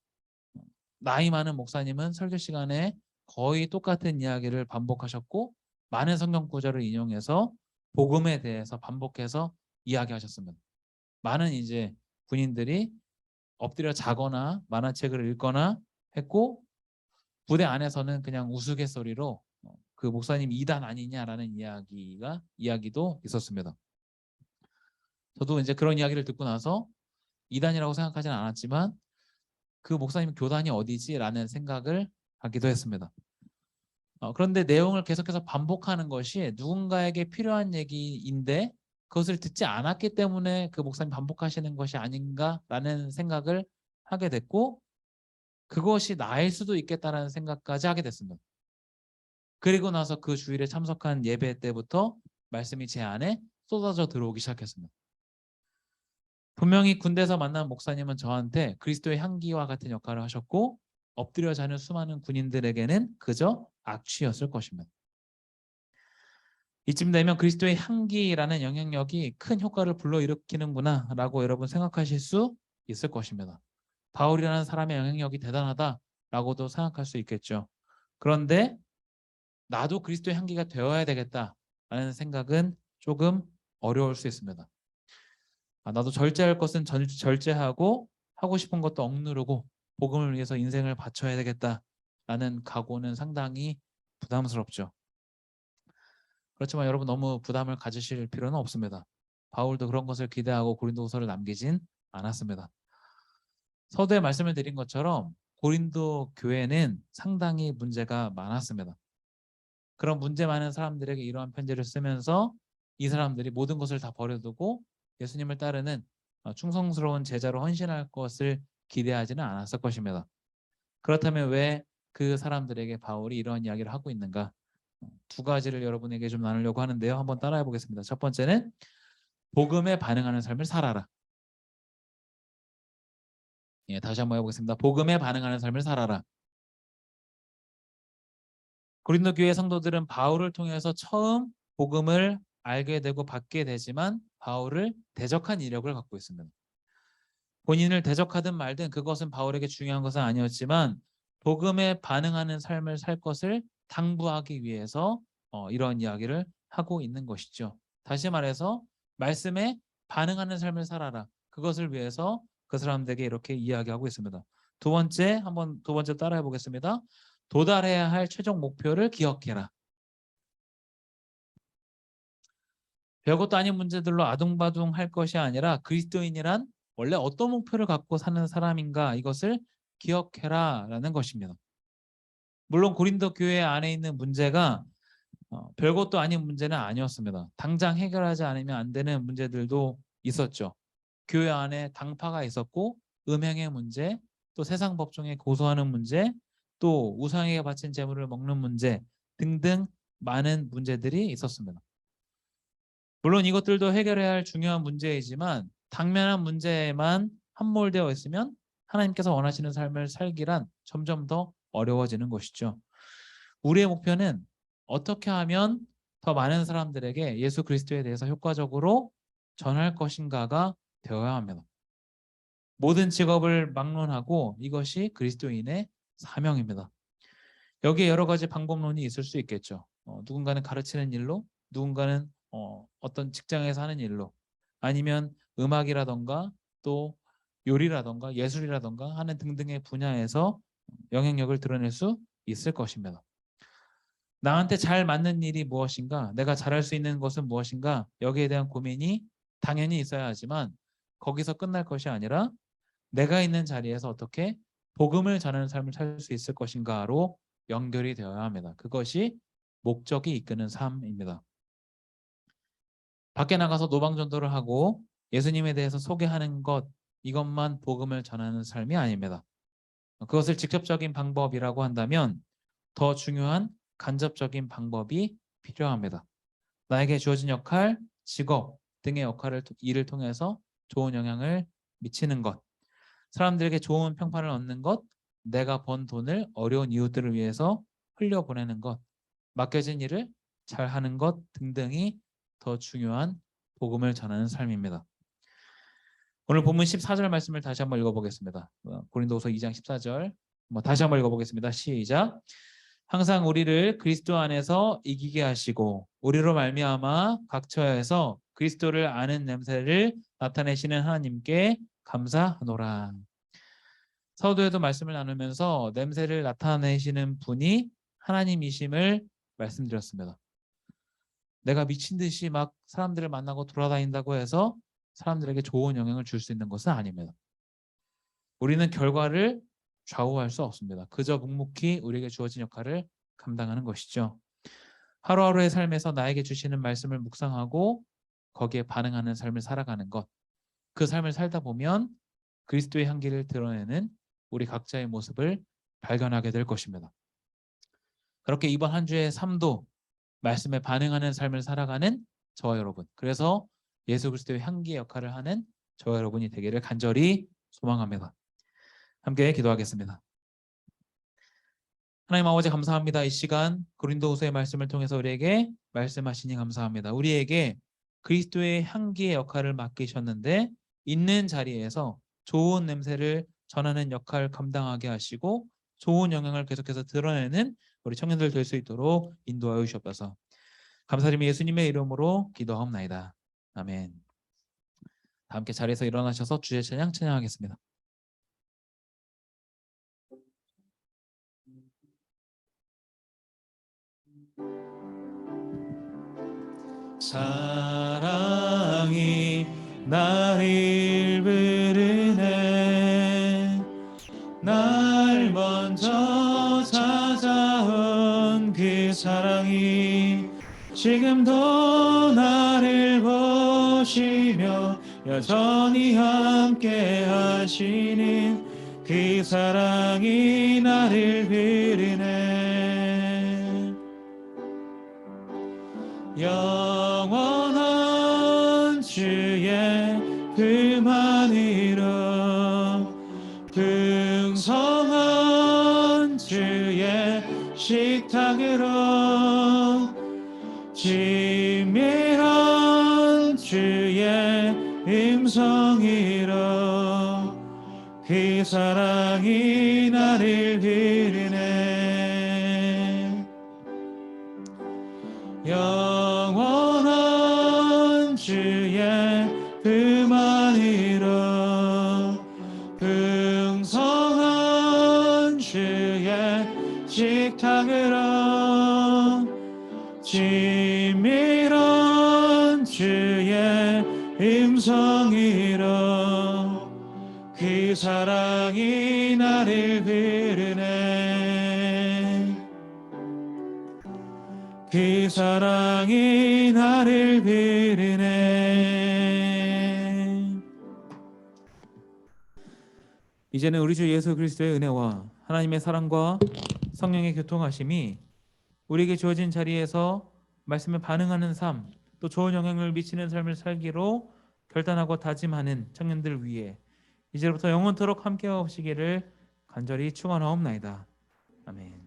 나이 많은 목사님은 설교 시간에 거의 똑같은 이야기를 반복하셨고 많은 성경 구절을 인용해서 복음에 대해서 반복해서 이야기하셨습니다. 많은 이제 군인들이 엎드려 자거나 만화책을 읽거나 했고 부대 안에서는 그냥 우스갯소리로 그 목사님 이단 아니냐라는 이야기도 있었습니다. 저도 이제 그런 이야기를 듣고 나서 이단이라고 생각하지는 않았지만 그 목사님 교단이 어디지라는 생각을 하기도 했습니다. 그런데 내용을 계속해서 반복하는 것이 누군가에게 필요한 얘기인데 그것을 듣지 않았기 때문에 그 목사님 반복하시는 것이 아닌가라는 생각을 하게 됐고 그것이 나일 수도 있겠다라는 생각까지 하게 됐습니다. 그리고 나서 그 주일에 참석한 예배 때부터 말씀이 제 안에 쏟아져 들어오기 시작했습니다. 분명히 군대에서 만난 목사님은 저한테 그리스도의 향기와 같은 역할을 하셨고 엎드려 자는 수많은 군인들에게는 그저 악취였을 것입니다. 이쯤 되면 그리스도의 향기라는 영향력이 큰 효과를 불러일으키는구나 라고 여러분 생각하실 수 있을 것입니다. 바울이라는 사람의 영향력이 대단하다라고도 생각할 수 있겠죠. 그런데 나도 그리스도의 향기가 되어야 되겠다라는 생각은 조금 어려울 수 있습니다. 나도 절제할 것은 절제하고 하고 싶은 것도 억누르고 복음을 위해서 인생을 바쳐야 되겠다라는 각오는 상당히 부담스럽죠. 그렇지만 여러분 너무 부담을 가지실 필요는 없습니다. 바울도 그런 것을 기대하고 고린도후서를 남기진 않았습니다. 서두에 말씀을 드린 것처럼 고린도 교회는 상당히 문제가 많았습니다. 그런 문제 많은 사람들에게 이러한 편지를 쓰면서 이 사람들이 모든 것을 다 버려두고 예수님을 따르는 충성스러운 제자로 헌신할 것을 기대하지는 않았을 것입니다. 그렇다면 왜 그 사람들에게 바울이 이러한 이야기를 하고 있는가? 두 가지를 여러분에게 좀 나누려고 하는데요. 한번 따라해 보겠습니다. 첫 번째는 복음에 반응하는 삶을 살아라. 다시 한번 해보겠습니다. 복음에 반응하는 삶을 살아라. 고린도 교회 성도들은 바울을 통해서 처음 복음을 알게 되고 받게 되지만 바울을 대적한 이력을 갖고 있습니다. 본인을 대적하든 말든 그것은 바울에게 중요한 것은 아니었지만 복음에 반응하는 삶을 살 것을 당부하기 위해서 이런 이야기를 하고 있는 것이죠. 다시 말해서 말씀에 반응하는 삶을 살아라. 그것을 위해서 그 사람들에게 이렇게 이야기하고 있습니다. 두 번째 따라해 보겠습니다. 도달해야 할 최종 목표를 기억해라. 별것도 아닌 문제들로 아둥바둥 할 것이 아니라 그리스도인이란 원래 어떤 목표를 갖고 사는 사람인가 이것을 기억해라 라는 것입니다. 물론 고린도 교회 안에 있는 문제가 별것도 아닌 문제는 아니었습니다. 당장 해결하지 않으면 안 되는 문제들도 있었죠. 교회 안에 당파가 있었고 음행의 문제, 또 세상 법정에 고소하는 문제, 또 우상에게 바친 재물을 먹는 문제 등등 많은 문제들이 있었습니다. 물론 이것들도 해결해야 할 중요한 문제이지만 당면한 문제에만 함몰되어 있으면 하나님께서 원하시는 삶을 살기란 점점 더 어려워지는 것이죠. 우리의 목표는 어떻게 하면 더 많은 사람들에게 예수 그리스도에 대해서 효과적으로 전할 것인가가 되어야 합니다. 모든 직업을 막론하고 이것이 그리스도인의 사명입니다. 여기에 여러 가지 방법론이 있을 수 있겠죠. 누군가는 가르치는 일로, 누군가는 어떤 직장에서 하는 일로, 아니면 음악이라던가 또 요리라던가 예술이라던가 하는 등등의 분야에서 영향력을 드러낼 수 있을 것입니다. 나한테 잘 맞는 일이 무엇인가, 내가 잘할 수 있는 것은 무엇인가, 여기에 대한 고민이 당연히 있어야 하지만 거기서 끝날 것이 아니라 내가 있는 자리에서 어떻게 복음을 전하는 삶을 살 수 있을 것인가로 연결이 되어야 합니다. 그것이 목적이 이끄는 삶입니다. 밖에 나가서 노방전도를 하고 예수님에 대해서 소개하는 것, 이것만 복음을 전하는 삶이 아닙니다. 그것을 직접적인 방법이라고 한다면 더 중요한 간접적인 방법이 필요합니다. 나에게 주어진 역할, 직업 등의 일을 통해서 좋은 영향을 미치는 것, 사람들에게 좋은 평판을 얻는 것, 내가 번 돈을 어려운 이웃들을 위해서 흘려보내는 것, 맡겨진 일을 잘하는 것 등등이 더 중요한 복음을 전하는 삶입니다. 오늘 본문 14절 말씀을 다시 한번 읽어보겠습니다. 고린도후서 2장 14절 다시 한번 읽어보겠습니다. 시작. 항상 우리를 그리스도 안에서 이기게 하시고 우리로 말미암아 각 처에서 그리스도를 아는 냄새를 나타내시는 하나님께 감사하노라. 사도에도 말씀을 나누면서 냄새를 나타내시는 분이 하나님이심을 말씀드렸습니다. 내가 미친 듯이 막 사람들을 만나고 돌아다닌다고 해서 사람들에게 좋은 영향을 줄 수 있는 것은 아닙니다. 우리는 결과를 좌우할 수 없습니다. 그저 묵묵히 우리에게 주어진 역할을 감당하는 것이죠. 하루하루의 삶에서 나에게 주시는 말씀을 묵상하고 거기에 반응하는 삶을 살아가는 것, 그 삶을 살다 보면 그리스도의 향기를 드러내는 우리 각자의 모습을 발견하게 될 것입니다. 그렇게 이번 한 주의 삶도 말씀에 반응하는 삶을 살아가는 저와 여러분, 그래서 예수 그리스도의 향기의 역할을 하는 저와 여러분이 되기를 간절히 소망합니다. 함께 기도하겠습니다. 하나님 아버지 감사합니다. 이 시간 고린도후서의 말씀을 통해서 우리에게 말씀하시니 감사합니다. 우리에게 그리스도의 향기의 역할을 맡기셨는데 있는 자리에서 좋은 냄새를 전하는 역할을 감당하게 하시고 좋은 영향을 계속해서 드러내는 우리 청년들 될 수 있도록 인도하여 주시옵소서. 감사드리며 예수님의 이름으로 기도하옵나이다. 아멘. 다 함께 자리에서 일어나셔서 주의 찬양 찬양하겠습니다. 사랑이 나를 부르네 날 먼저 찾아온 그 사랑이 지금도 나를 보시며 여전히 함께 하시는 그 사랑이 나를 부르네 영원한 주의 품안으로 풍성한 주의 식탁으로 진미한 음성이라 그 사랑이 나를 부르네. 영원한 주의 품안이라 풍성한 주의 식탁으로 친밀한 주의 음성이라 그 사랑이 나를 부르네. 그 사랑이 나를 부르네. 이제는 우리 주 예수 그리스도의 은혜와 하나님의 사랑과 성령의 교통하심이 우리에게 주어진 자리에서 말씀에 반응하는 삶, 또 좋은 영향을 미치는 삶을 살기로 결단하고 다짐하는 청년들 위해 이제부터 영원토록 함께하시기를 간절히 축원하옵나이다. 아멘.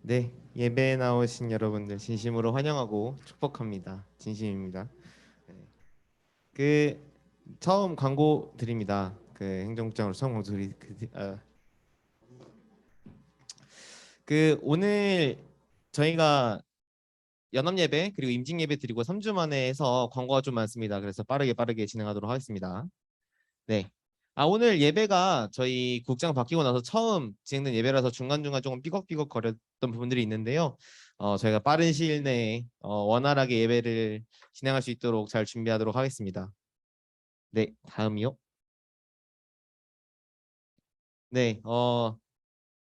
네, 예배에 나오신 여러분들 진심으로 환영하고 축복합니다. 진심입니다. 네. 그 처음 광고 드립니다. 그 행정국장으로 처음 광고 그 오늘 저희가 연합 예배 그리고 임직 예배 드리고 3주 만에 해서 광고가 좀 많습니다. 그래서 빠르게 진행하도록 하겠습니다. 네. 오늘 예배가 저희 국장 바뀌고 나서 처음 진행된 예배라서 중간중간 조금 삐걱삐걱 거렸던 부분들이 있는데요. 저희가 빠른 시일 내에 원활하게 예배를 진행할 수 있도록 잘 준비하도록 하겠습니다. 네, 다음이요. 네,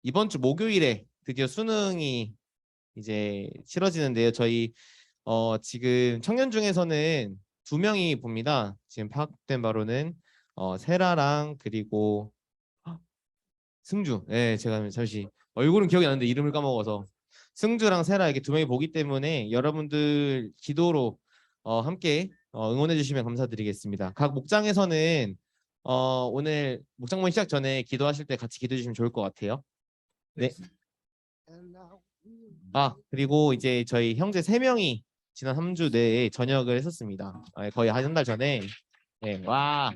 이번 주 목요일에 드디어 수능이 이제 치러지는데요. 저희 지금 청년 중에서는 2명이 봅니다. 지금 파악된 바로는 세라랑 그리고 승주. 네, 제가 잠시 얼굴은 기억이 나는데 이름을 까먹어서 승주랑 세라 이렇게 2명이 보기 때문에 여러분들 기도로 함께 응원해 주시면 감사드리겠습니다. 각 목장에서는 오늘 목장모임 시작 전에 기도하실 때 같이 기도해 주시면 좋을 것 같아요. 네. 그리고 이제 저희 형제 3명이 지난 3주 내에 전역을 했었습니다. 거의 한 달 전에. 네, 와,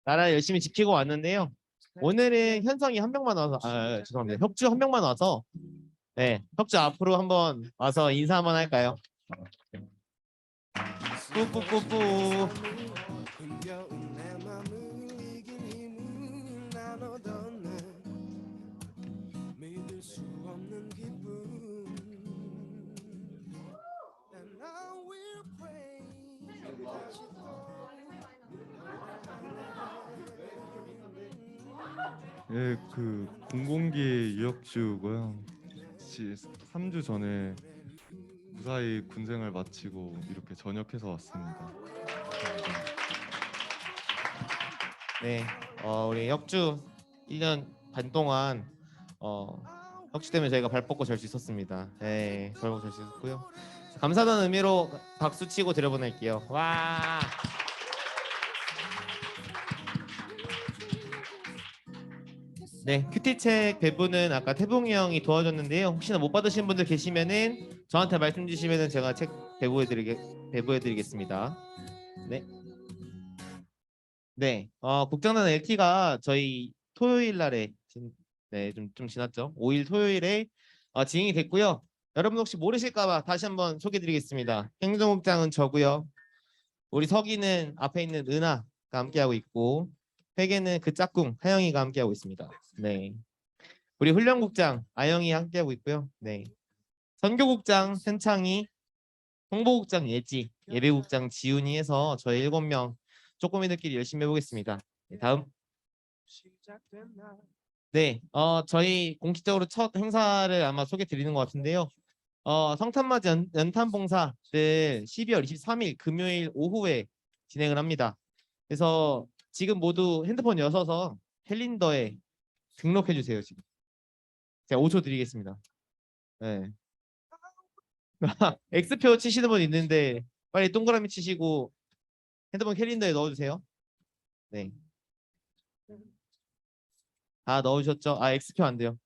나라 열심히 지키고 왔는데요. 오늘은 현성이 1명만 와서, 죄송합니다. 혁주 1명만 와서, 네, 혁주 앞으로 한번 와서 인사 한번 할까요? 뿌뿌뿌뿌. 예, 그 공공기 유혁주고요. 3주 전에 무사히 군생활 마치고 이렇게 전역해서 왔습니다. 네, 우리 혁주 1년 반 동안 혁주 때문에 저희가 발 뻗고 잘 수 있었습니다. 네, 발 뻗고 잘 수 있었고요. 감사하다는 의미로 박수 치고 들여보낼게요. 와. 네, 큐티책 배부는 아까 태봉이 형이 도와줬는데요. 혹시나 못 받으신 분들 계시면은 저한테 말씀 주시면은 제가 책 배부해드리겠습니다. 네. 네, 국장단 LT가 저희 토요일 날에 좀 지났죠. 5일 토요일에 진행이 됐고요. 여러분 혹시 모르실까봐 다시 한번 소개드리겠습니다. 행정국장은 저고요. 우리 서기는 앞에 있는 은하가 함께하고 있고 회계는 그 짝꿍 하영이가 함께하고 있습니다. 네, 우리 훈련국장 아영이 함께하고 있고요. 네, 선교국장 현창이, 홍보국장 예지, 예배국장 지훈이 해서 저희 7명 쪼꼬미들끼리 열심히 해보겠습니다. 네, 다음. 네, 저희 공식적으로 첫 행사를 아마 소개 드리는 것 같은데요. 성탄맞이 연탄봉사를 12월 23일 금요일 오후에 진행을 합니다. 그래서 지금 모두 핸드폰 여셔서 캘린더에 등록해 주세요. 지금 제가 5초 드리겠습니다. 네. X표 치시는 분 있는데 빨리 동그라미 치시고 핸드폰 캘린더에 넣어주세요. 네. 다 넣으셨죠? 아, X표 안 돼요.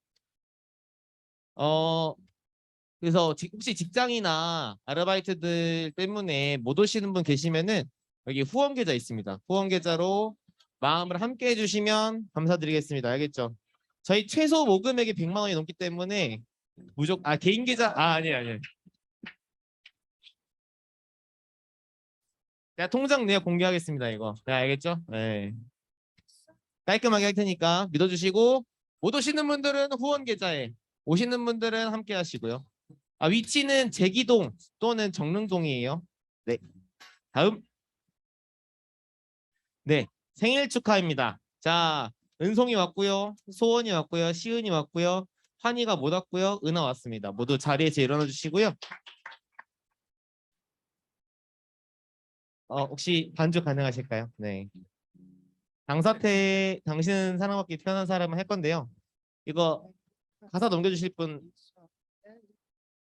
그래서 혹시 직장이나 아르바이트들 때문에 못 오시는 분 계시면은 여기 후원 계좌 있습니다. 후원 계좌로 마음을 함께 해주시면 감사드리겠습니다. 알겠죠? 저희 최소 모금액이 100만 원이 넘기 때문에 개인 계좌 아니에요. 제가 통장 내역 공개하겠습니다. 이거. 네, 알겠죠? 네. 깔끔하게 할 테니까 믿어주시고 못 오시는 분들은 후원 계좌에 오시는 분들은 함께 하시고요. 위치는 제기동 또는 정릉동이에요. 네. 다음. 네. 생일 축하입니다. 자, 은송이 왔고요. 소원이 왔고요. 시은이 왔고요. 환희가 못 왔고요. 은하 왔습니다. 모두 자리에서 일어나 주시고요. 혹시 반주 가능하실까요? 네. 당사태 당신은 사랑받기 태어난 사람을 할 건데요. 이거 가사 넘겨주실 분.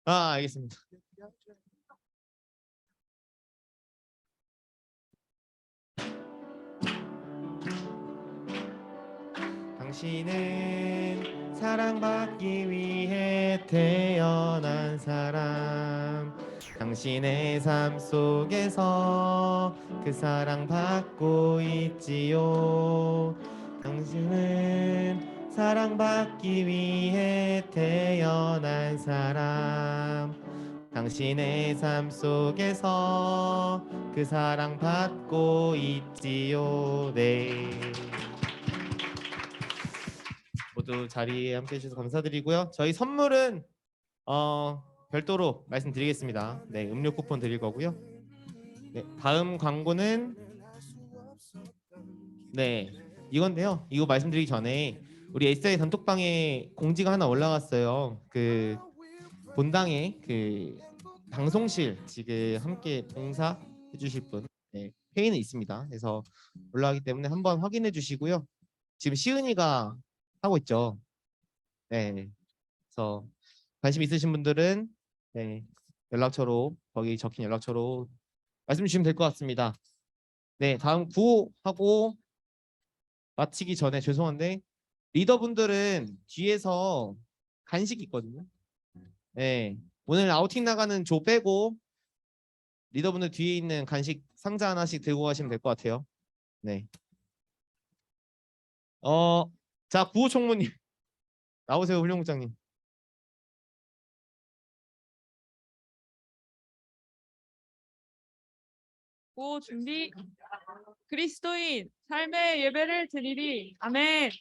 알겠습니다. 당신은 사랑받기 위해 태어난 사람. 당신의 삶 속에서 그 사랑받고 있지요. 당신은 사랑받기 위해 태어난 사람. 당신의 삶 속에서 그 사랑받고 있지요. 네. 모두 자리에 함께 해주셔서 감사드리고요. 저희 선물은 별도로 말씀드리겠습니다. 네, 음료 쿠폰 드릴 거고요. 네, 다음 광고는 이건데요. 이거 말씀드리기 전에 우리 SI 단톡방에 공지가 하나 올라갔어요. 그 본당에 그 방송실 지금 함께 봉사 해주실 분 회의는 있습니다. 그래서 올라가기 때문에 한번 확인해 주시고요. 지금 시은이가 하고 있죠. 네, 그래서 관심 있으신 분들은 연락처로 거기 적힌 연락처로 말씀 주시면 될 것 같습니다. 네, 다음 구호하고 마치기 전에 죄송한데 리더분들은 뒤에서 간식 있거든요. 네, 오늘 아우팅 나가는 조 빼고 리더분들 뒤에 있는 간식 상자 하나씩 들고 가시면 될 것 같아요. 네. 자, 구호 총무님 나오세요, 훌륭국장님. 오, 준비. 그리스도인 삶의 예배를 드리리. 아멘.